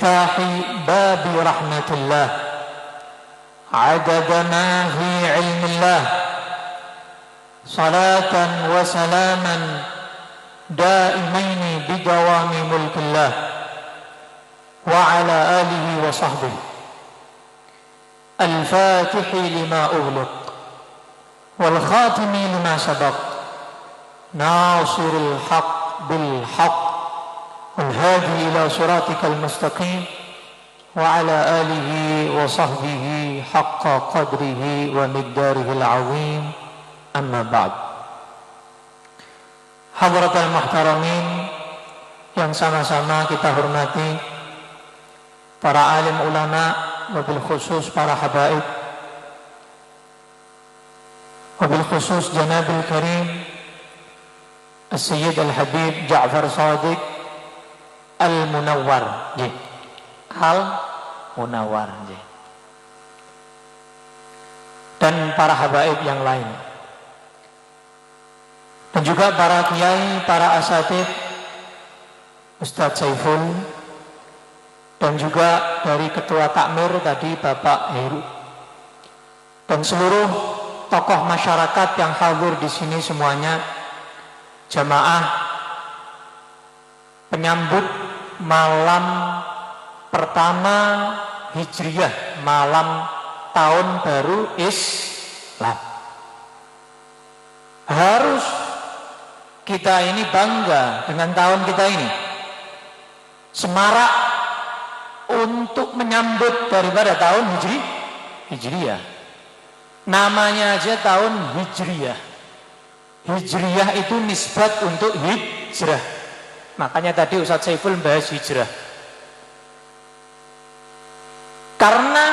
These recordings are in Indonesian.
بمفتاح باب رحمة الله عدد ما في علم الله صلاة وسلاما دائمين بدوام ملك الله وعلى آله وصحبه الفاتح لما أغلق والخاتم لما سبق ناصر الحق بالحق والهادي إلى صراطك المستقيم وعلى آله وصحبه حق قدره ومقداره العظيم أما بعد. Hadratul muhtaramin yang sama-sama kita hormati, para alim ulama, wabil khusus para habaib, wabil khusus Janabil Karim As-Sayyid Al-Habib Ja'far Shadiq Al-Munawwar, Al-Munawwar, dan para habaib yang lain, dan juga para kiai, para asatidz, Ustadz Saiful, dan juga dari ketua takmir tadi Bapak Heru, dan seluruh tokoh masyarakat yang hadir di sini semuanya, jamaah penyambut malam pertama Hijriyah, malam tahun baru Islam. Harus kita ini bangga dengan tahun kita ini, semarak untuk menyambut daripada tahun Hijriyah. Namanya aja tahun Hijriyah. Hijriyah itu nisbat untuk hijrah. Makanya tadi Ustadz Saiful membahas hijrah. Karena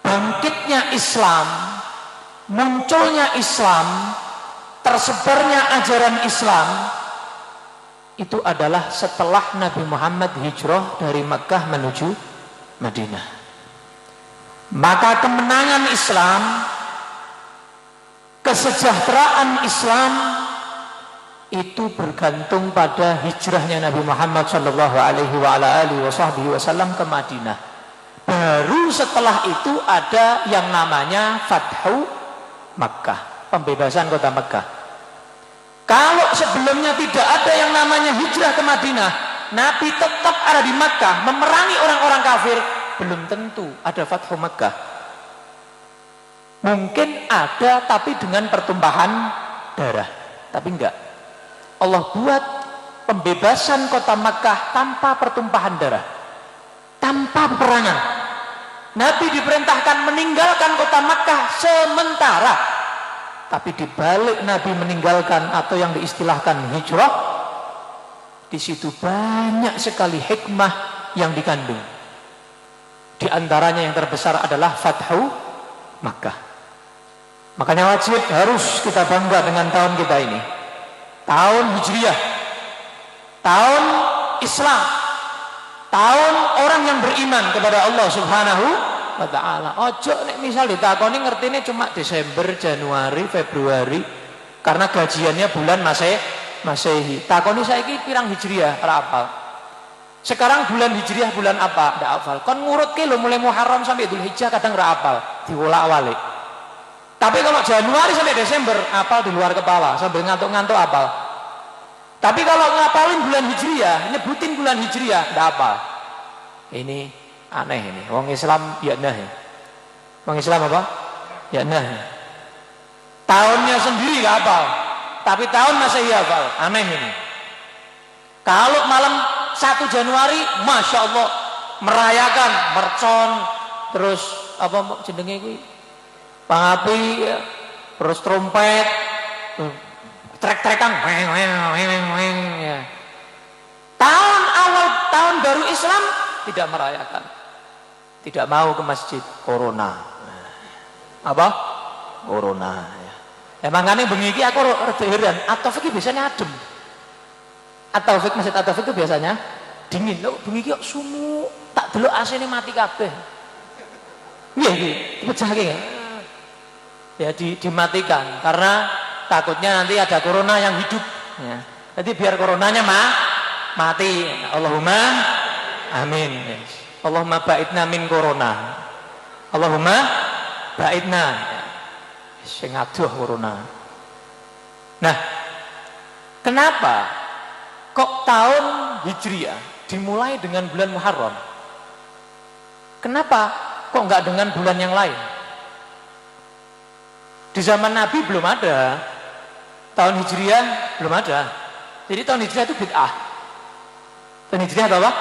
bangkitnya Islam, munculnya Islam, tersebarnya ajaran Islam itu adalah setelah Nabi Muhammad hijrah dari Makkah menuju Madinah. Maka kemenangan Islam, kesejahteraan Islam itu bergantung pada hijrahnya Nabi Muhammad sallallahu alaihi wasallam ke Madinah. Baru setelah itu ada yang namanya Fathu Makkah, pembebasan kota Makkah. Kalau sebelumnya tidak ada yang namanya hijrah ke Madinah, Nabi tetap ada di Makkah memerangi orang-orang kafir, belum tentu ada Fathu Makkah. Mungkin ada tapi dengan pertumpahan darah, tapi enggak. Allah buat pembebasan kota Makkah tanpa pertumpahan darah, tanpa peperangan. Nabi diperintahkan meninggalkan kota Makkah sementara, tapi dibalik Nabi meninggalkan atau yang diistilahkan hijrah, di situ banyak sekali hikmah yang dikandung. Di antaranya yang terbesar adalah Fathu Makkah. Makanya wajib harus kita bangga dengan tahun kita ini, tahun Hijriyah, tahun Islam, tahun orang yang beriman kepada Allah Subhanahu wa ta'ala. Ojo nek misal ditakoni ngertine cuma Desember, Januari, Februari karena gajiannya bulan Masehi. Takoni saiki pirang Hijriyah ora hafal. Sekarang bulan Hijriyah bulan apa? Ndak hafal. Kon ngurutke lho mulai Muharram sampai Dzulhijjah kadang ora hafal, diwolak-walik. Tapi kalau Januari sampai Desember hafal di luar kepala, sambil ngantuk-ngantuk hafal. Tapi kalau ngapalin bulan Hijriyah, nyebutin bulan Hijriyah ndak hafal. Ini aneh ini. Wong Islam ya nah. Wong Islam apa? Ya nah. Tahunnya sendiri enggak hafal, tapi tahun Masehi hafal. Aneh ini. Kalau malam 1 Januari, Masya Allah merayakan mercon, terus apa jenenge kuwi? Pangapi, terus trompet, trek-trekan, ya. Tahun awal tahun baru Islam tidak merayakan, tidak mau ke masjid, corona. Apa? Corona. Ya. Emang kan bengi iki aku rada heran, At-Taufik biasanya adem. At-Taufik masjid At-Taufik itu biasanya dingin. Lho bengi iki kok sumu, tak delok AC-ne mati kabeh. Nggih iki, pecahke ya. Ya dimatikan karena takutnya nanti ada corona yang hidup ya. Jadi biar coronanya mati. Allahumma Amin. Allahumma ba'idna min corona. Allahumma ba'idna. Sing adoh corona. Nah, kenapa kok tahun Hijriah dimulai dengan bulan Muharram? Kenapa kok enggak dengan bulan yang lain? Di zaman Nabi belum ada. Tahun Hijriah belum ada. Jadi tahun Hijriah itu bid'ah. Tahun Hijriah apa?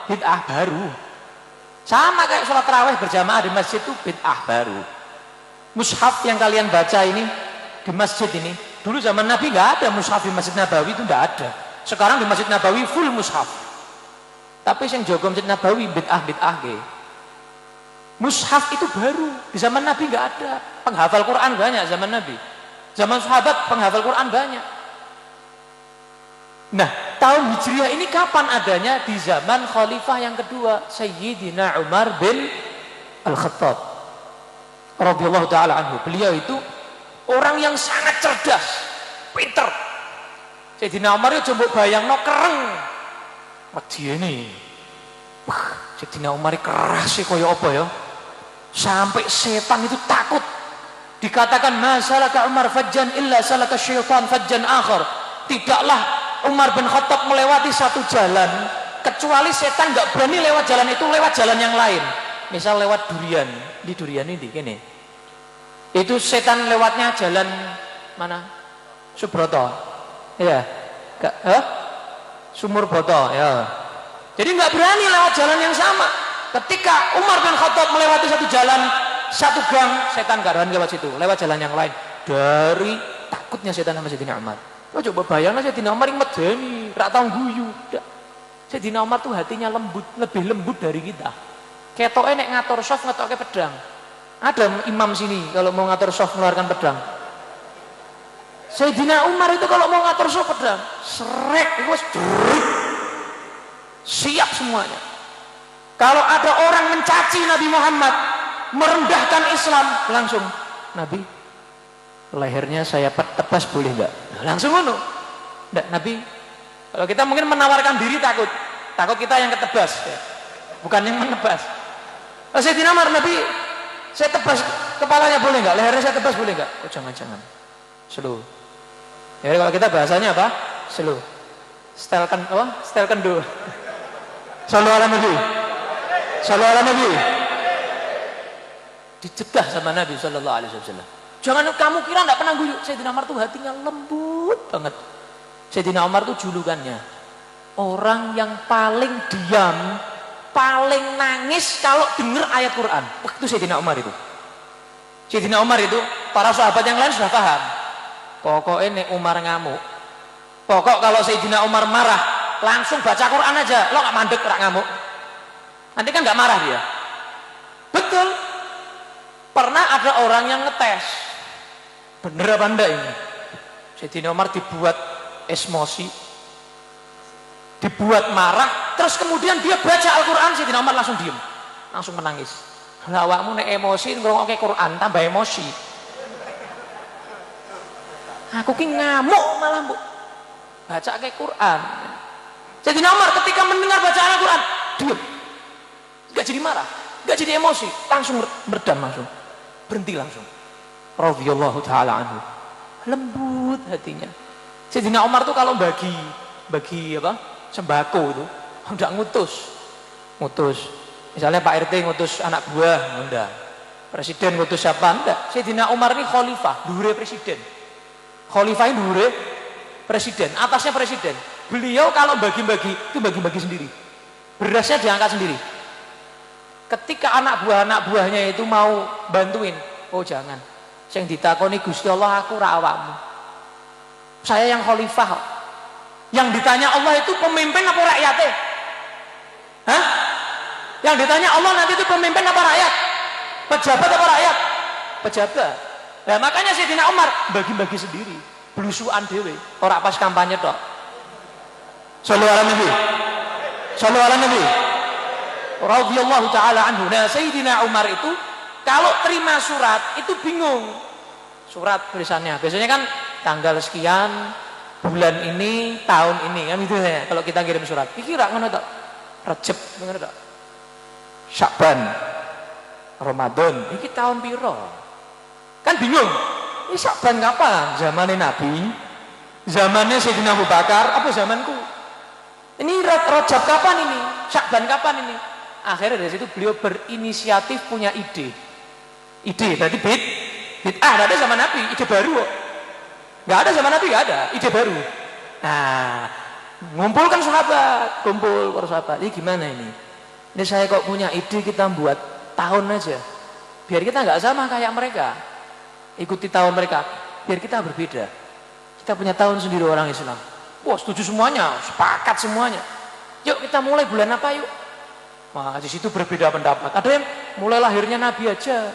Bid'ah baru. Sama kayak sholat tarawih berjamaah di masjid itu bid'ah baru. Mushaf yang kalian baca ini di masjid ini, dulu zaman Nabi nggak ada mushaf di Masjid Nabawi, itu nggak ada. Sekarang di Masjid Nabawi full mushaf. Tapi yang jaga Masjid Nabawi bid'ah ke. Mushaf itu baru, di zaman Nabi nggak ada. Penghafal Quran banyak zaman Nabi. Zaman sahabat penghafal Quran banyak. Nah, tahun Hijriah ini kapan adanya? Di zaman khalifah yang kedua, Sayyidina Umar bin Al-Khattab radhiyallahu taala anhu. Beliau itu orang yang sangat cerdas, pinter. Sayyidina Umar itu coba bayangno kereng. Medine. Wah, Sayyidina Umar keras sih koyo apa ya? Sampai setan itu takut. Dikatakan masalaka Umar fajjan illa salaka syaitan fajjan akhar. Tidaklah Umar bin Khattab melewati satu jalan kecuali setan nggak berani lewat jalan itu, lewat jalan yang lain. Misal lewat durian, di durian ini gini. Itu setan lewatnya jalan mana? Subroto. Ya. Sumur Boto, ya. Jadi nggak berani lewat jalan yang sama. Ketika Umar bin Khattab melewati satu jalan, satu gang, setan nggak berani lewat situ, lewat jalan yang lain. Dari takutnya setan sama Sayyidina Umar. Oh, coba bayangkan Sayyidina Umar yang medeni, rak tau guyu. Sayyidina Umar tuh hatinya lembut, lebih lembut dari kita. Ketoke nek ngatur soft ngetoke pedang. Ada imam sini kalau mau ngatur soft mengeluarkan pedang. Sayyidina Umar itu kalau mau ngatur soft pedang, srek wis siap semuanya. Kalau ada orang mencaci Nabi Muhammad, merendahkan Islam, langsung Nabi, lehernya saya tebas boleh enggak? Langsung ngono. Enggak, Nabi. Kalau kita mungkin menawarkan diri takut kita yang ketebas, ya. Bukan yang menebas. Sayyidina Umar, Nabi, saya tebas kepalanya boleh enggak? Lehernya saya tebas boleh enggak? Oh, jangan. Slow. Ya, kalau kita bahasanya apa? Slow. Stelkan apa? Stelkan dulu. Sallallahu alaihi Nabi. Sallallahu alaihi Nabi. Dicegah sama Nabi sallallahu alaihi wasallam. Jangan kamu kira enggak pernah guyu. Sayyidina Umar tuh hatinya lembut banget. Sayyidina Umar tuh julukannya orang yang paling diam, paling nangis kalau dengar ayat Quran. Itu Sayyidina Umar itu. Sayyidina Umar itu, para sahabat yang lain sudah paham. Pokoknya nek Umar ngamuk. Pokok kalau Sayyidina Umar marah, langsung baca Quran aja. Lo gak mandek, gak ngamuk. Nanti kan gak marah dia. Betul. Pernah ada orang yang ngetes. Bener apa enggak ini? Sayyidina Umar dibuat emosi, dibuat marah, terus kemudian dia baca Al-Quran, Sayyidina Umar langsung diem, langsung menangis. Lah awakmu nek emosi ngrungokke Quran tambah emosi. Aku ki ngamuk malah mbok baca ke Quran. Sayyidina Umar ketika mendengar bacaan Al-Quran diem, gak jadi marah, gak jadi emosi, langsung meredam, langsung berhenti langsung. Radhiyallahu taala anhu, lembut hatinya. Sayyidina Umar tuh kalau bagi apa sembako itu enggak ngutus. Misalnya Pak RT ngutus anak buah, enggak. Presiden ngutus siapa, enggak. Sayyidina Umar ini khalifah, dhuwure presiden. Khalifah ini dhuwure presiden, atasnya presiden. Beliau kalau bagi-bagi itu bagi-bagi sendiri. Berasnya diangkat sendiri. Ketika anak buahnya itu mau bantuin, oh jangan. Sing ditakoni Gusti Allah aku ra awakmu. Saya yang khalifah. Yang ditanya Allah itu pemimpin apa rakyatnya? Hah? Yang ditanya Allah nanti itu pemimpin apa rakyat? Pejabat apa rakyat? Pejabat. Nah makanya Sayyidina Umar bagi-bagi sendiri, belusuan dewe, ora pas kampanye tok. Sallallahu alaihi Nabi. Sallallahu alaihi Nabi. Radhiyallahu taala anhu. Nah Sayyidina Umar itu kalau terima surat itu bingung. Surat tulisannya biasanya kan tanggal sekian, bulan ini, tahun ini kan gitu ya. Kalau kita kirim surat, pikir ngono tok. Rajab, bener tak? Sya'ban, Ramadan, ini tahun piro? Kan bingung. Ini Sya'ban kapan? Zamannya Nabi, zamannya Sayyidina Abu Bakar, apa zamanku? Ini Rajab kapan ini? Sya'ban kapan ini? Akhirnya dari situ beliau berinisiatif punya ide. Ide, berarti bid'ah, ada zaman Nabi, ide baru. Nggak ada zaman Nabi, nggak ada, ide baru. Nah, ngumpulkan sahabat, kumpul para sahabat. Ini gimana ini? Ini saya kok punya ide, kita buat tahun aja. Biar kita nggak sama kayak mereka. Ikuti tahun mereka, biar kita berbeda. Kita punya tahun sendiri orang Islam. Wah, setuju semuanya, sepakat semuanya. Yuk kita mulai bulan apa yuk? Wah, di situ berbeda pendapat. Ada yang mulai lahirnya Nabi aja.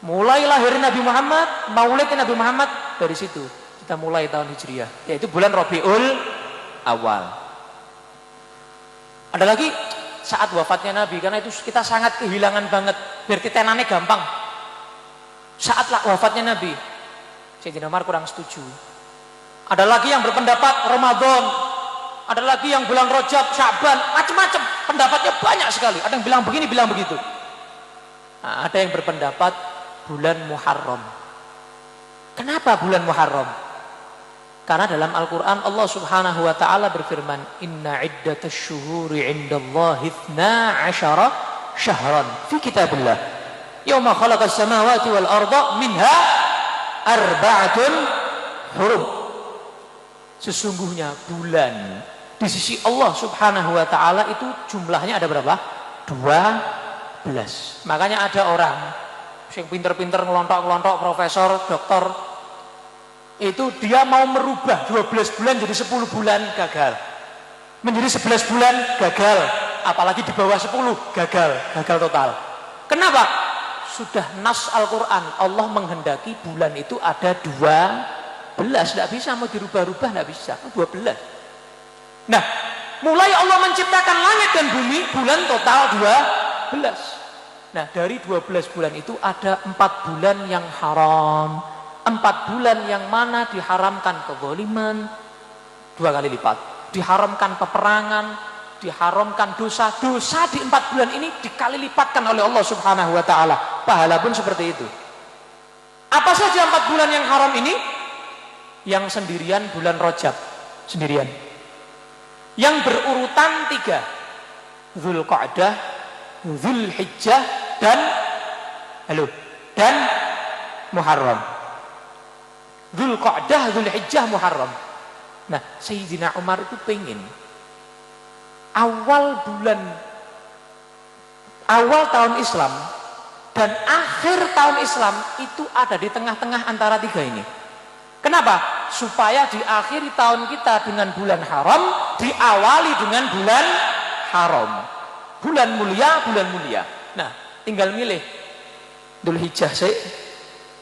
Mulai lahir Nabi Muhammad, maulidnya Nabi Muhammad, dari situ kita mulai tahun Hijriah, yaitu bulan Rabiul Awal. Ada lagi saat wafatnya Nabi, karena itu kita sangat kehilangan banget, biar titenane gampang. Saat wafatnya Nabi, Sayyidina Umar kurang setuju. Ada lagi yang berpendapat Ramadan, ada lagi yang bulan Rajab, Sya'ban, macam-macam, pendapatnya banyak sekali. Ada yang bilang begini, bilang begitu. Nah, ada yang berpendapat bulan Muharram. Kenapa bulan Muharram? Karena dalam Al-Quran Allah subhanahu wa ta'ala berfirman, Inna iddatash syuhuri indallahi 12 syahran fi kitabillah yawma khalaqas samawati wal arda minha arba'atun hurum. Sesungguhnya bulan di sisi Allah subhanahu wa ta'ala itu jumlahnya ada berapa? 12. Makanya ada orang yang pinter-pinter ngelontok-ngelontok, profesor, doktor, itu dia mau merubah 12 bulan jadi 10 bulan, gagal. Menjadi 11 bulan, gagal. Apalagi di bawah 10, gagal total. Kenapa? Sudah nas Al-Quran, Allah menghendaki bulan itu ada 12, tidak bisa mau dirubah-rubah, tidak bisa, 12. Nah, mulai Allah menciptakan langit dan bumi, bulan total 12. Nah, dari 12 bulan itu ada 4 bulan yang haram. 4 bulan yang mana diharamkan kezaliman 2 kali lipat. Diharamkan peperangan, diharamkan dosa-dosa di 4 bulan ini dikali lipatkan oleh Allah subhanahu wa ta'ala. Pahala pun seperti itu. Apa saja 4 bulan yang haram ini? Yang sendirian bulan Rajab, sendirian. Yang berurutan 3. Dzulqa'dah, Dzulhijjah dan Muharram. Dzulqa'dah, Dzulhijjah, Muharram. Nah, Sayyidina Umar itu pengen awal tahun Islam dan akhir tahun Islam itu ada di tengah-tengah antara 3 ini. Kenapa? Supaya diakhiri tahun kita dengan bulan haram, diawali dengan bulan haram. Bulan mulia. Nah, tinggal milih Dzulhijjah sih.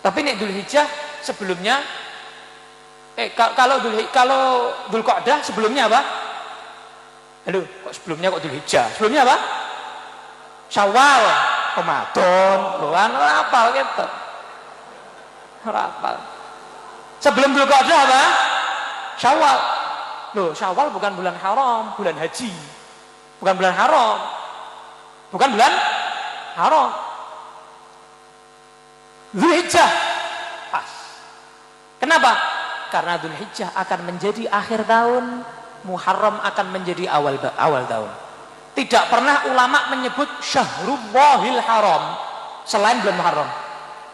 Tapi nek Dzulhijjah sebelumnya kalau Dzulqa'dah sebelumnya apa? Halo, kok sebelumnya kok Dzulhijjah? Sebelumnya apa? Syawal, Ramadan, loan apa gitu. Apa? Sebelum Dzulqa'dah apa? Syawal. Loh, Syawal bukan bulan haram, bulan haji. Bukan bulan haram. Bukan bulan haram. Dzulhijjah pas. Kenapa? Karena Dzulhijjah akan menjadi akhir tahun, Muharram akan menjadi awal tahun. Tidak pernah ulama menyebut Syahrullahil Haram selain bulan Muharram.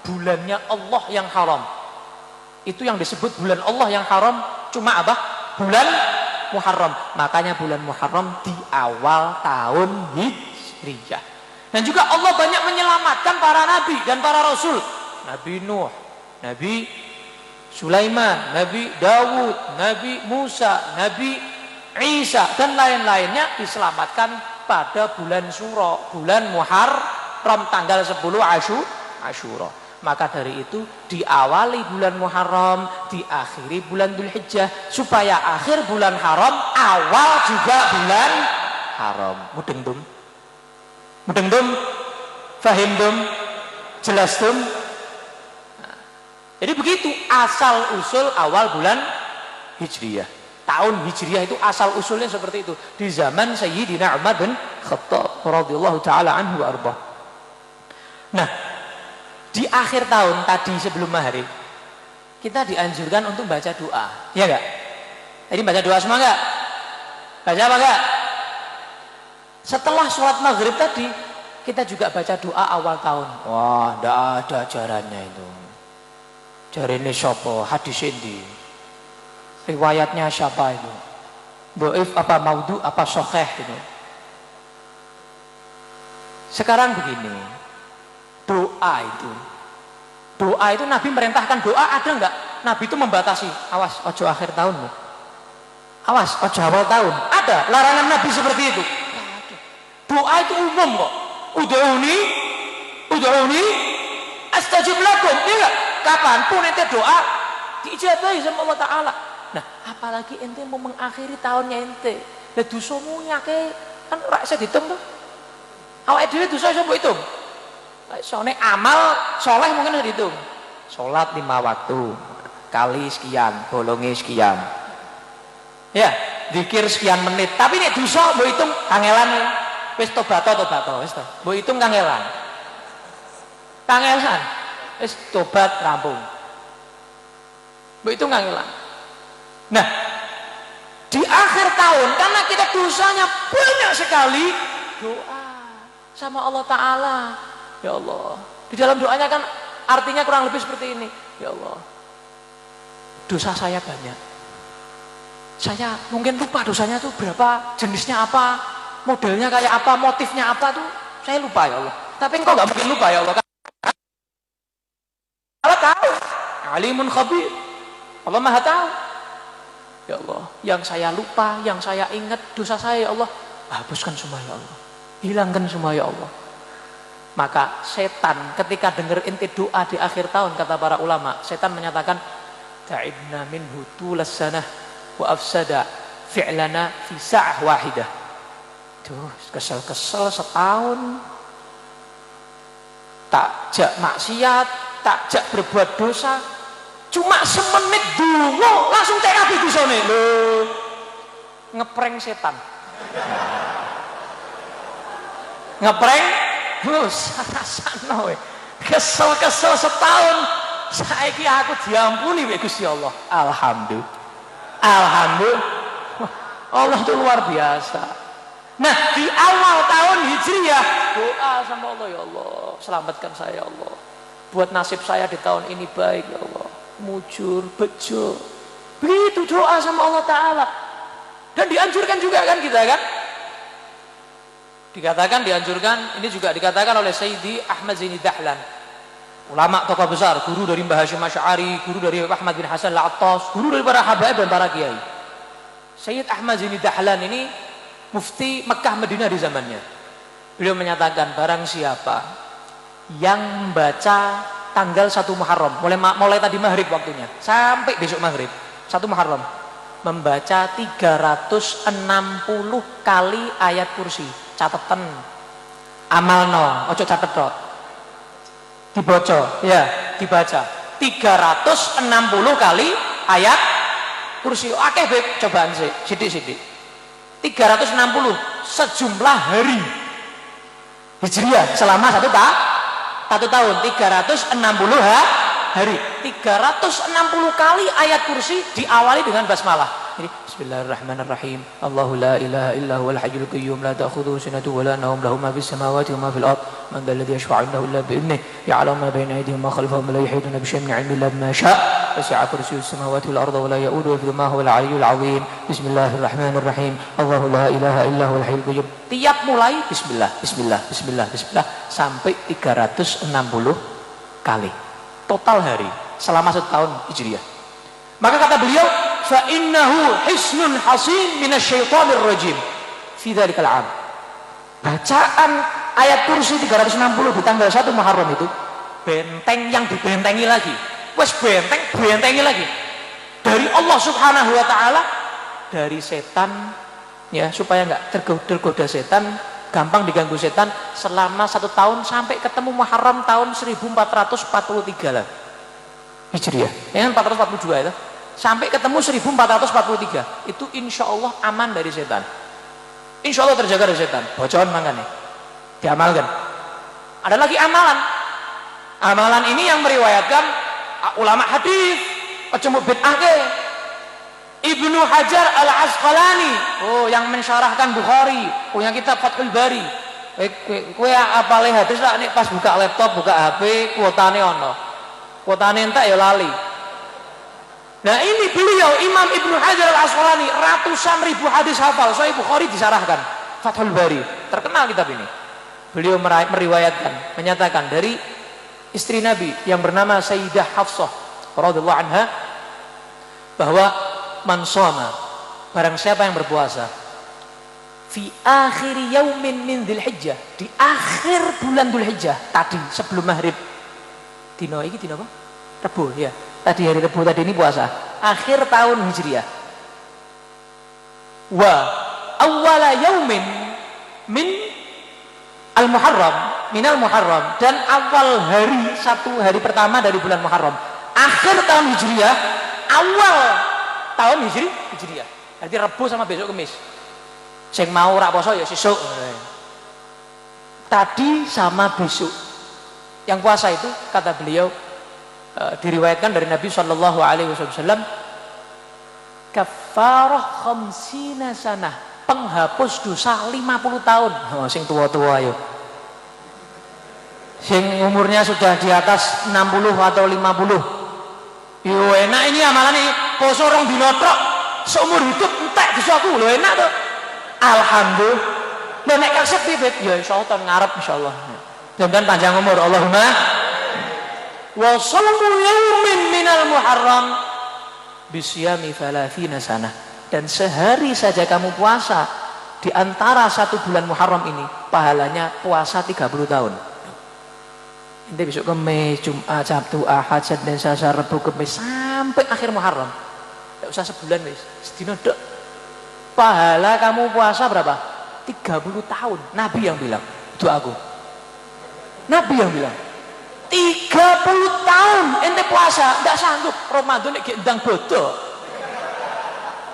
Bulannya Allah yang haram. Itu yang disebut bulan Allah yang haram cuma apa? Bulan Muharram. Makanya bulan Muharram di awal tahun Hijriyah. Dan juga Allah banyak menyelamatkan para nabi dan para rasul. Nabi Nuh, Nabi Sulaiman, Nabi Dawud, Nabi Musa, Nabi Isa dan lain-lainnya diselamatkan pada bulan Syura, bulan Muharram tanggal 10 Asyura. Maka dari itu diawali bulan Muharram, diakhiri bulan Dzulhijjah supaya akhir bulan haram, awal juga bulan haram. Mudeng dum? Fahim dum? Jelas dum? Nah, jadi begitu asal usul awal bulan Hijriyah. tahun Hijriah itu asal usulnya seperti itu di zaman Sayyidina Umar bin Khattab radhiyallahu taala anhu wa arba. Nah, di akhir tahun tadi sebelum maghrib kita dianjurkan untuk baca doa, ya enggak? Jadi baca doa semua enggak? Baca apa enggak? Setelah sholat maghrib tadi kita juga baca doa awal tahun. Wah, enggak ada ajarannya itu. Jarene sapa? Hadis ini. Riwayatnya siapa itu? Dhaif apa maudhu apa sahih gitu. Sekarang begini. Doa itu Nabi merintahkan doa ada enggak? Nabi itu membatasi. Awas, ojo akhir tahunmu. Awas, ojo awal tahun. Ada larangan Nabi seperti itu. Doa itu umum kok. Ud'uni astajib lakum. Iya, kapanpun ente doa diijabahi sama Allah Taala. Nah, apalagi ente mau mengakhiri tahunnya ente. Lah dosamu nyake kan ora iso dihitung tuh. Awake dhewe dosa iso mbok hitung. Soalnya amal soleh mungkin harus dihitung. Sholat 5 waktu kali sekian, bolongnya sekian. Ya, zikir sekian menit. Tapi nek dosa mbok hitung kangelan. Wis tobat wis to. Mbok hitung kangelan. Kangelan. Wis tobat rampung. Mbok hitung kangelan. Nah, di akhir tahun karena kita dosanya banyak sekali, doa sama Allah Taala. Ya Allah, di dalam doanya kan artinya kurang lebih seperti ini. Ya Allah, dosa saya banyak. Saya mungkin lupa dosanya tuh berapa, jenisnya apa, modelnya kayak apa, motifnya apa tuh saya lupa ya Allah. Tapi engkau gak mungkin lupa ya Allah. Allah tahu, alimun khabir. Allah maha tahu. Ya Allah, yang saya lupa, yang saya ingat dosa saya ya Allah, hapuskan semua ya Allah, hilangkan semua ya Allah. Maka setan ketika dengar inti doa di akhir tahun, kata para ulama, setan menyatakan ta'ibna minhu tulas sanah wa afsada fi'lana fi sa'ah wahidah. Tuh kesel-kesel setahun takjak maksiat, takjak berbuat dosa, cuma semenit dulu langsung terapi dosane lho. Ngeprank setan. Ngeprank sana we. Kesel-kesel setahun saiki aku diampuni we Gusti Allah. Alhamdulillah. Allah itu luar biasa. Nah, di awal tahun Hijriah doa sama Allah, ya Allah, selamatkan saya ya Allah. Buat nasib saya di tahun ini baik ya Allah. Mujur, bejo. Begitu doa sama Allah Taala. Dan dianjurkan juga kan kita kan? Dikatakan dianjurkan, ini juga dikatakan oleh Sayyidi Ahmad Zaini Dahlan, ulama tokoh besar, guru dari Mbah Hasyim Asy'ari, guru dari Ahmad bin Hasan Al-Attas, guru dari para habaib dan para kiai. Sayyid Ahmad Zaini Dahlan ini mufti Mekah Madinah di zamannya. Beliau menyatakan barang siapa yang membaca tanggal 1 Muharram, mulai tadi maghrib waktunya sampai besok maghrib 1 Muharram, membaca 360 kali ayat kursi. Catatan amalno, ojo catet tok. Dibaca, ya, dibaca 360 kali ayat kursi. Akeh beb, cobaan sih, sidik-sidik. 360 sejumlah hari Hijriah selama satu tahun 360 hari. 360 kali ayat kursi diawali dengan basmalah. Jadi bismillahirrahmanirrahim. Allahu la ilaha illa huwal hayyul qayyum la ta'khudhuhu sinatun wa la nawm lahu ma fis samawati wa ma fil ard man dhal ladzi yashfa'u 'indahu illa bi idhnihi ya'lamu ma bayna aydihim wa ma khalfahum la yuhituna bi shay'in min 'ilmihi illa bima sha'a wasi'a kursiyyuhu samawati wal arda wa la ya'uduhu hifdhuhuma huwal 'aliyyul 'azim. Bismillahirrahmanirrahim. Allahu la ilaha illa huwal hayyul qayyum. Tiap mulai bismillah sampai 360 kali total hari selama setahun Hijriah. Maka kata beliau, fa innahu hisnun hasin minasyaitonir rajim fi dzalikal 'am. Bacaan ayat kursi 360 di tanggal 1 Muharram itu benteng yang dibentengi lagi. Wes bentengi lagi dari Allah Subhanahu wa taala, dari setan ya, supaya enggak tergoda setan, gampang diganggu setan selama 1 tahun sampai ketemu Muharram tahun 1443 lah Hijriah. Ya 442 itu. sampai ketemu 1443. Itu insya Allah aman dari setan. Insya Allah terjaga dari setan. Bocoran makanya diamalkan. Ada lagi amalan. Amalan ini yang meriwayatkan ulama hadis, kecemuk bid'ah ke. Ibnu Hajar Al-Asqalani, yang mensyarahkan Bukhari, punya kitab Fathul Bari. Kowe apale hadis lah nek pas buka laptop, buka HP, kuotane ono. Kuotane entek ya lali. Nah, ini beliau Imam Ibnu Hajar Al-Asqalani ratusan ribu hadis hafal. Sahih Bukhari disarahkan Fathul Bari. Terkenal kitab ini. Beliau meriwayatkan, menyatakan dari istri Nabi yang bernama Sayyidah Hafsah radhiyallahu anha bahwa man shoma, barang siapa yang berpuasa fi akhir yaumin min Dzulhijjah, di akhir bulan Dzulhijjah tadi sebelum maghrib. Dino iki dino apa? Rebo ya. Tadi hari Rebo tadi ini puasa. Akhir tahun Hijriah. Wa awwala yaumin min al-Muharram, minal Muharram, dan awal hari, satu hari pertama dari bulan Muharram. Akhir tahun Hijriah, awal tahun Hijriah. Jadi Rebo sama besok Kamis. Sing mau rak poso ya sesuk. Tadi sama besok. Yang puasa itu kata beliau diriwayatkan dari Nabi sallallahu alaihi wasallam kafarah khamsina sanah, penghapus dosa 50 tahun. Oh, sing tua-tua ayo. Sing umurnya sudah di atas 60 atau 50. Yo enak ini amalan ini, poso rong dina tok seumur hidup entek dosaku lho, enak to. Alhamdulillah. Lah nek kasep pipit ya insyaallah tahun ngarep insyaallah. Mudah-mudahan panjang umur. Allahumma wa sallu yaumin minal Muharram bisyami 30 sanah. Dan sehari saja kamu puasa di antara satu bulan Muharram ini, pahalanya puasa 30 tahun. Nanti besok Kamis, Jumat, Sabtu, Ahad, Senin, Selasa, Rabu, Kamis sampai akhir Muharram. Tidak usah sebulan wis, sedina dok. Pahala kamu puasa berapa? 30 tahun. Nabi yang bilang, itu aku. Nabi yang bilang 30 tahun ente puasa, tidak sanggup. Ramadan nek ndang bodoh.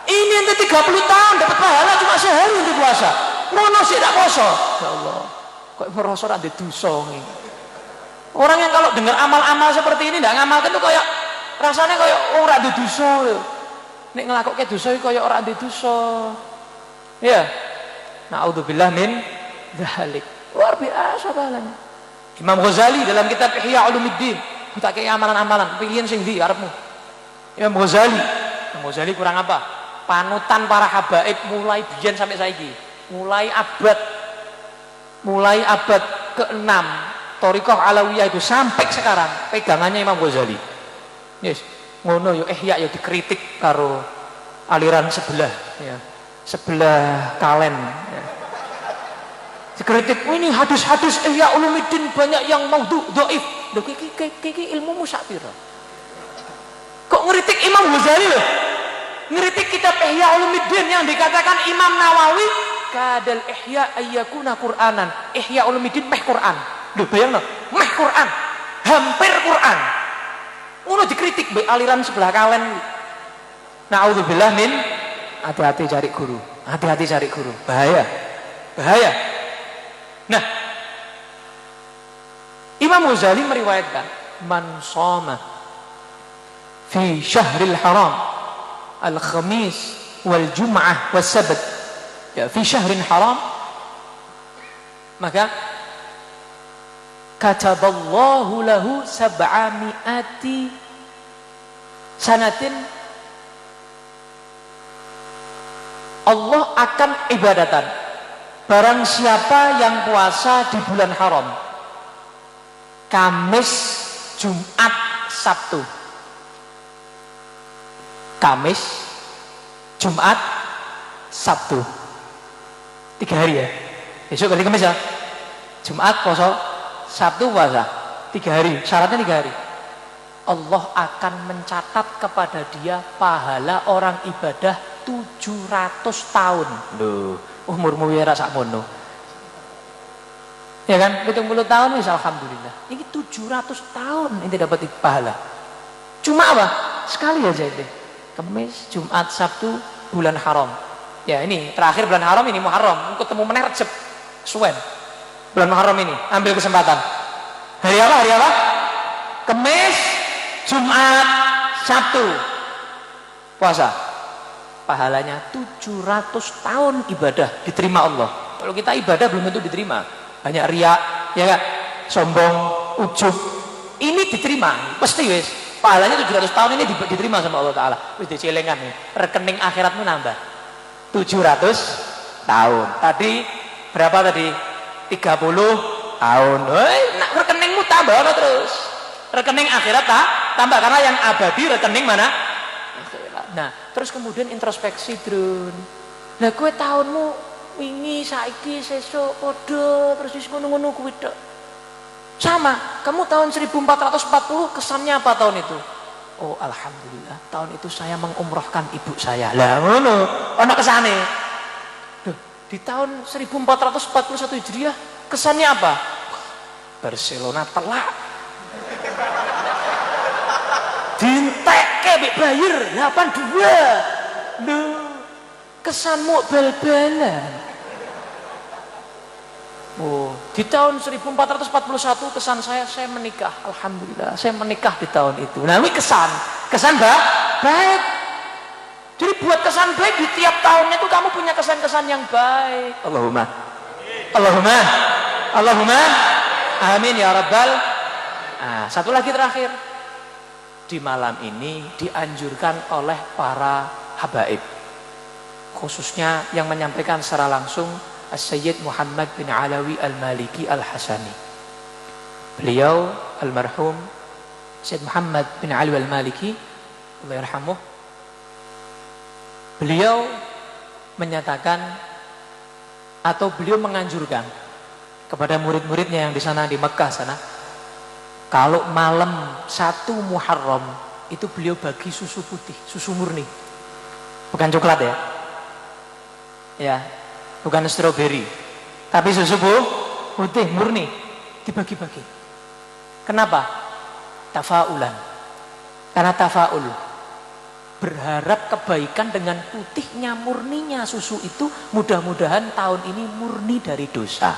Ini ente 30 tahun dapat pahala cuma sehari ente puasa. Ngono sih tidak poso. Ya Allah, kok merasa ora ndek dosa ngene. Orang yang kalau dengar amal-amal seperti ini tidak ngamalkan tuh kayak rasanya kayak ora ndek dosa. Nek ngelakuke dosa iki kayak ora ndek dosa. Ya. Na'udzubillah min dzalik. Luar biasa pahalanya. Imam Ghazali dalam kitab Ihya Ulumuddin, tak kayak amalan-amalan, pilihan sing ndi arepmu. Imam Ghazali kurang apa? Panutan para habaib mulai biyen sampai saiki. Mulai abad ke-6 Thariqah Alawiyah itu sampai sekarang pegangannya Imam Ghazali. Yes, ngono yo Ihya yo dikritik karo aliran sebelah ya. Sebelah kalen ya. Dikritik, ini hadis-hadis Ihya Ulumuddin banyak yang maudhu, dhaif. Lho iki ilmumu sak pira? Kok ngeritik Imam Ghazali loh? Ngeritik kitab Ihya Ulumuddin yang dikatakan Imam Nawawi kadal ihya ayyakuna Qur'anan. Ihya Ulumuddin meh Qur'an. Lho bayangno, meh Qur'an. Hampir Qur'an. Ngono dikritik mbek aliran sebelah kalen. Na'udzubillah min, hati-hati cari guru. Hati-hati cari guru. Bahaya. Nah, Imam Ghazali meriwayatkan man shoma fi syahril haram al-khamis wal jum'ah was sabt, ya fi syahrin haram, maka kataballahu lahu 700 sanatin, Allah akan ibadatan barang siapa yang puasa di bulan haram, Kamis, Jumat, Sabtu. Kamis, Jumat, Sabtu. 3 hari ya. Besok berarti Kamis ya. Jumat puasa, Sabtu puasa. 3 hari. Syaratnya 3 hari. Allah akan mencatat kepada dia pahala orang ibadah 700 tahun. Loh, umurmu ya sak mono. Ya kan? 70 tahun wis alhamdulillah. Ini 700 tahun ini dapat pahala. Cuma apa? Sekali aja ini. Kamis, Jumat, Sabtu, bulan haram. Ya ini terakhir bulan haram ini Muharram, ketemu meneh Rejab suwen. Bulan Muharram ini, ambil kesempatan. Hari apa? Hari apa? Kamis, Jumat, Sabtu. Puasa. Pahalanya 700 tahun ibadah diterima Allah. Kalau kita ibadah belum tentu diterima. Banyak riak, ya kan? Sombong, ujub. Ini diterima, pasti wis. Pahalanya 700 tahun ini diterima sama Allah Ta'ala. Wis dicelengan nih, rekening akhiratmu nambah 700 tahun. Tadi berapa tadi? 30 tahun. Nak rekeningmu tambah terus. Rekening akhirat tambah, karena yang abadi rekening mana? Akhirat. Nah, terus kemudian introspeksi, Drun. Lah kowe tahunmu wingi, saiki, sesuk padha terus wis ngono-ngono kuwi tok. Sama, kamu tahun 1440 kesannya apa tahun itu? Oh, alhamdulillah, tahun itu saya mengumrohkan ibu saya. Lah ngono, ana kesane. Duh, di tahun 1441 Hijriah kesannya apa? Barcelona telak. Dintekke mbek Bayer 8-2. Loh, kesanmu bal-balan. Oh, di tahun 1441 kesan saya menikah. Alhamdulillah, saya menikah di tahun itu. Nah, ini kesan baik. Jadi buat kesan baik di tiap tahunnya itu kamu punya kesan-kesan yang baik. Allahumma amin ya rabbal. Nah, satu lagi terakhir. Di malam ini dianjurkan oleh para habaib, khususnya yang menyampaikan secara langsung As-Sayyid Muhammad bin Alawi Al-Maliki Al-Hasani. Beliau almarhum Sayyid Muhammad bin Alawi Al-Maliki, Allah yarhamuh, beliau menyatakan atau beliau menganjurkan kepada murid-muridnya yang di sana di Mekah sana, kalau malam 1 Muharram itu beliau bagi susu putih, susu murni, bukan coklat ya, ya. Bukan stroberi, tapi susu putih murni dibagi-bagi. Kenapa? Tafaulan. Karena tafaul, berharap kebaikan dengan putihnya, murninya susu itu. Mudah-mudahan tahun ini murni dari dosa,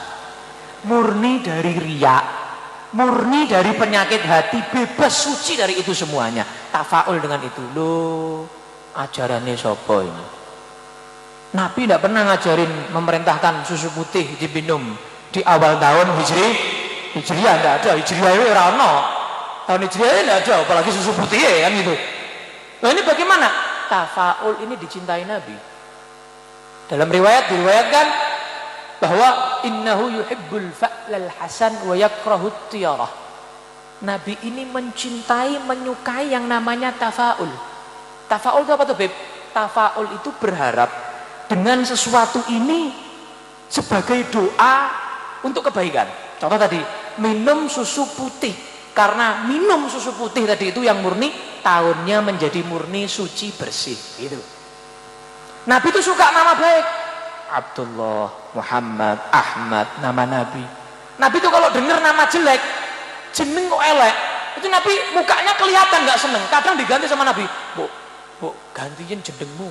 murni dari riya, murni dari penyakit hati, bebas suci dari itu semuanya. Tafaul dengan itu. Loh, ajarannya sopo ini? Nabi tidak pernah ngajarin memerintahkan susu putih diminum di awal tahun Hijriah tidak ada. Hijriah itu rano, tahun Hijriah tidak ada, apalagi susu putih ya kan gitu. Nah, ini bagaimana? Tafaul ini dicintai Nabi. Dalam riwayat diriwayatkan bahwa innahu yuhibbul fa'lal hasan wa yakrahut tiyarah. Nabi ini mencintai, menyukai yang namanya tafaul. Tafaul itu apa tuh, Beb? Tafaul itu berharap dengan sesuatu ini sebagai doa untuk kebaikan. Contoh tadi, minum susu putih. Karena minum susu putih tadi itu yang murni, tahunnya menjadi murni, suci, bersih. Gitu. Nabi itu suka nama baik. Abdullah, Muhammad, Ahmad, nama Nabi. Nabi itu kalau dengar nama jelek, jeneng kok elek, itu Nabi mukanya kelihatan gak seneng. Kadang diganti sama Nabi, Bu, gantiin jenengmu.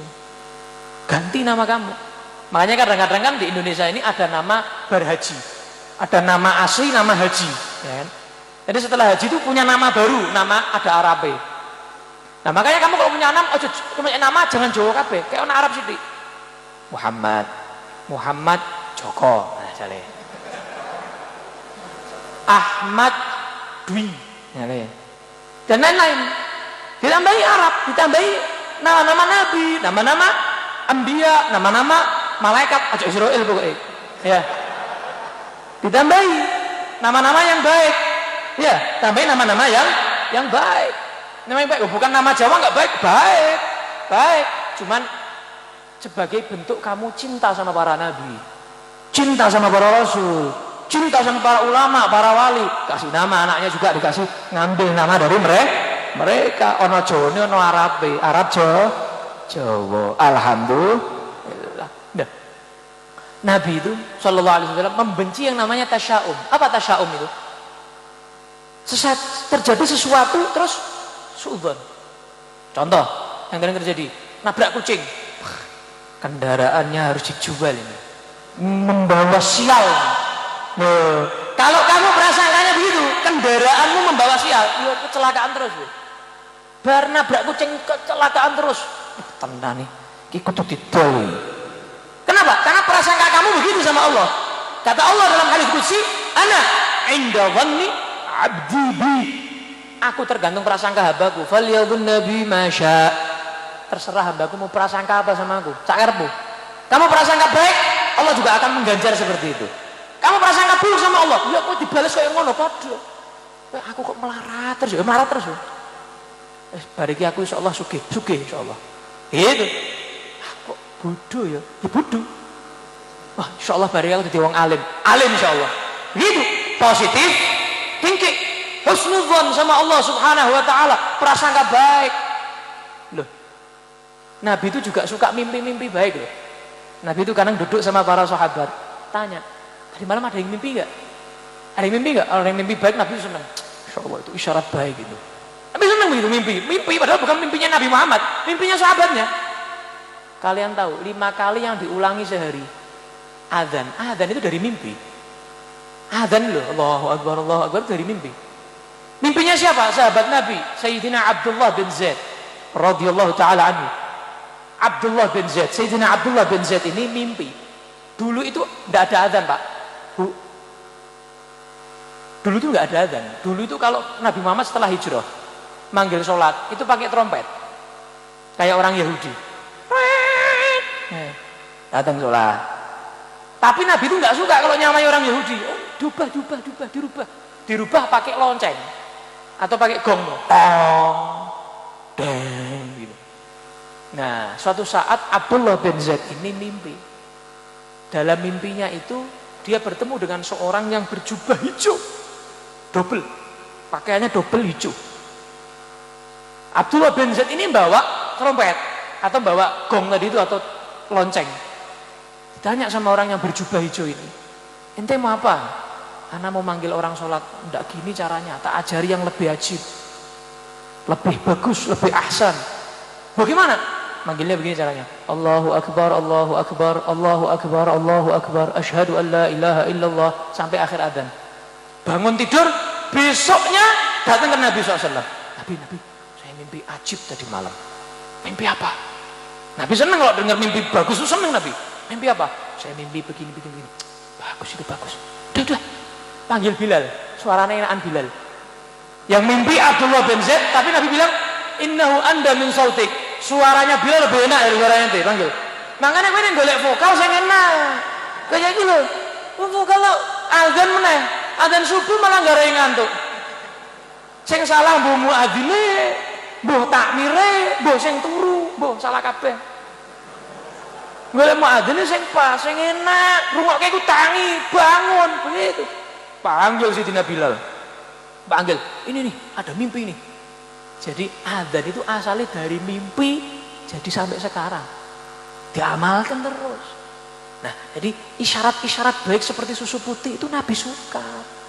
Ganti nama kamu. Makanya kadang-kadang kan di Indonesia ini ada nama berhaji, ada nama asli, nama haji, ya kan? Jadi setelah haji itu punya nama baru, nama ada Arabe. Nah makanya kamu kalau punya nama jangan Jawa kabeh, kayak orang Arab sithik. Muhammad Joko, nah jale. Ahmad Dwi, jale. Dan lain-lain. Ditambahi Arab, ditambahi nama-nama nabi, nama-nama Ambiya, nama-nama malaikat, aja Israel pokoknya. Ya. Ditambahi nama-nama yang baik. Ya, tambahin nama-nama yang baik. Nama yang baik, bukan nama Jawa enggak baik, baik. Cuman sebagai bentuk kamu cinta sama para nabi, cinta sama para rasul, cinta sama para ulama, para wali. Kasih nama anaknya juga dikasih, ngambil nama dari mereka. Ono Jawa, ono Arabe, Arab Jawa. Alhamdulillah. Nah, Nabi itu Shallallahu Alaihi Wasallam membenci yang namanya tasya'um. Apa tasya'um itu? Terjadi sesuatu terus suudzon. Contoh, yang kadang terjadi, nabrak kucing. Kendaraannya harus dijual ini. Membawa sial. Kalau kamu prasangkanya begitu, kendaraanmu membawa sial, ya kecelakaan terus. Bar nabrak kucing kecelakaan terus. Tenan nih, iki kudu didol. Kenapa? Karena prasangka kamu begitu sama Allah. Kata Allah dalam hadis qudsi, "Ana 'inda dhanni 'abdi bi." Aku tergantung prasangka hambaku. Falyadhun nabi masya. Terserah hambaku mau prasangka apa sama aku. Sakarepmu. Kamu prasangka baik, Allah juga akan mengganjar seperti itu. Kamu prasangka buruk sama Allah, ya kok dibalas kayak ngono padha. Aku kok melarat terus, ya melarat terus. Bariki aku insyaallah sugih insyaallah. Gitu. Kok bodoh ya? Ya bodoh. Wah, insyaallah bariki aku dadi wong alim insyaallah. Gitu. Positif thinking. Husnudzon sama Allah Subhanahu wa taala, prasangka baik. Loh. Nabi itu juga suka mimpi-mimpi baik loh. Nabi itu kadang duduk sama para sahabat, tanya, "Tadi malam ada yang mimpi enggak? Ada yang mimpi enggak?" Kalau yang mimpi baik Nabi senang. Insyaallah itu isyarat baik gitu. Nabi senang begitu mimpi padahal bukan mimpinya Nabi Muhammad, mimpinya sahabatnya. Kalian tahu 5 kali yang diulangi sehari azan itu dari mimpi. Azan loh, Allahu Akbar dari mimpi. Mimpinya siapa? Sahabat Nabi, Sayyidina Abdullah bin Zaid radhiyallahu taala anhu. Sayyidina Abdullah bin Zaid ini mimpi. Dulu itu enggak ada azan, Pak. Dulu itu enggak ada azan. Dulu itu kalau Nabi Muhammad setelah hijrah manggil sholat itu pakai trompet. Kayak orang Yahudi. Datang sholat. Tapi Nabi itu enggak suka kalau nyamai orang Yahudi. Oh, dirubah pakai lonceng atau pakai gong. Tong. Deng gitu. Nah, suatu saat Abdullah bin Zaid ini mimpi. Dalam mimpinya itu dia bertemu dengan seorang yang berjubah hijau. Double. Pakaiannya double hijau. Abdullah bin Zaid ini bawa trompet atau bawa gong tadi itu atau lonceng. Ditanya sama orang yang berjubah hijau ini, "Ente mau apa?" "Ana mau manggil orang sholat." "Enggak gini caranya, tak ajari yang lebih ajib, lebih bagus, lebih ahsan." "Bagaimana?" "Manggilnya begini caranya. Allahu Akbar, Allahu Akbar, Allahu Akbar, Allahu Akbar, asyhadu an la ilaha illallah," sampai akhir adzan. Bangun tidur, besoknya datang ke Nabi SAW. Nabi, saya mimpi ajib tadi malam." "Mimpi apa?" Nabi senang kalau dengar mimpi bagus, itu senang Nabi. "Mimpi apa?" "Saya mimpi begini. Bagus itu bagus. Udah. Panggil Bilal, suaranya enakan Bilal. Yang mimpi Abdullah bin Zaid, tapi Nabi bilang, "Innahu anda min sautik." Suaranya Bilal lebih enak dari suaranya ente, panggil. Makanya gue yang golek vokal saya enak. Kayak gitu loh. Vokal lo azan meneh, azan subuh malah gak ada ngantuk. Sing salah mbuh muadzine, mbuh takmire, mbuh sing turu, mbuh salah kabeh. Golek muadzine sing pas, sing enak, rungokke ku tangi, bangun, begitu. Panggil Sayyidina Bilal. Panggil, "Ini nih, ada mimpi nih." Jadi adzan itu asalnya dari mimpi, jadi sampai sekarang diamalkan terus. Nah, jadi isyarat-isyarat baik seperti susu putih itu Nabi suka.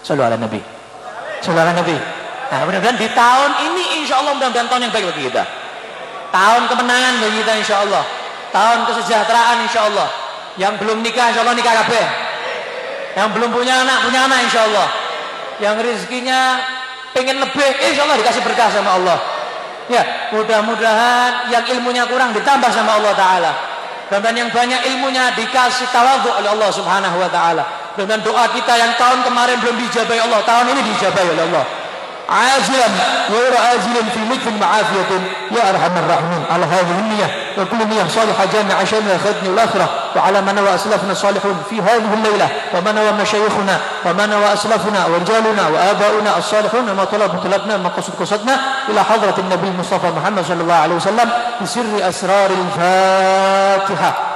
Shallallahu alaihi Nabi. Shallallahu alaihi Nabi. Nah, mudah-mudahan di tahun ini insyaallah mudah-mudahan tahun yang baik bagi kita. Tahun kemenangan bagi kita insyaallah. Tahun kesejahteraan insyaallah. Yang belum nikah insyaallah nikah kabeh. Yang belum punya anak insyaallah. Yang rezekinya pengen lebih insyaallah dikasih berkah sama Allah. Ya, mudah-mudahan yang ilmunya kurang ditambah sama Allah taala. Dan yang banyak ilmunya dikasih tawadhu oleh Allah Subhanahu wa taala. Dan doa kita yang tahun kemarin belum dijabahi Allah, tahun ini dijabahi oleh Allah. عاجلا غير آجل في لطف وعافية يا أرحم الراحمين على هذه النية وكل نية صالحة جامعة شاملة خير والآخرة وعلى من نوى أسلافنا الصالحون في هذه الليلة ومن نوى مشايخنا ومن نوى أسلافنا ورجالنا وآباؤنا الصالحون ما طلبنا ما قصدنا إلى حضرة النبي المصطفى محمد صلى الله عليه وسلم بسر أسرار الفاتحة.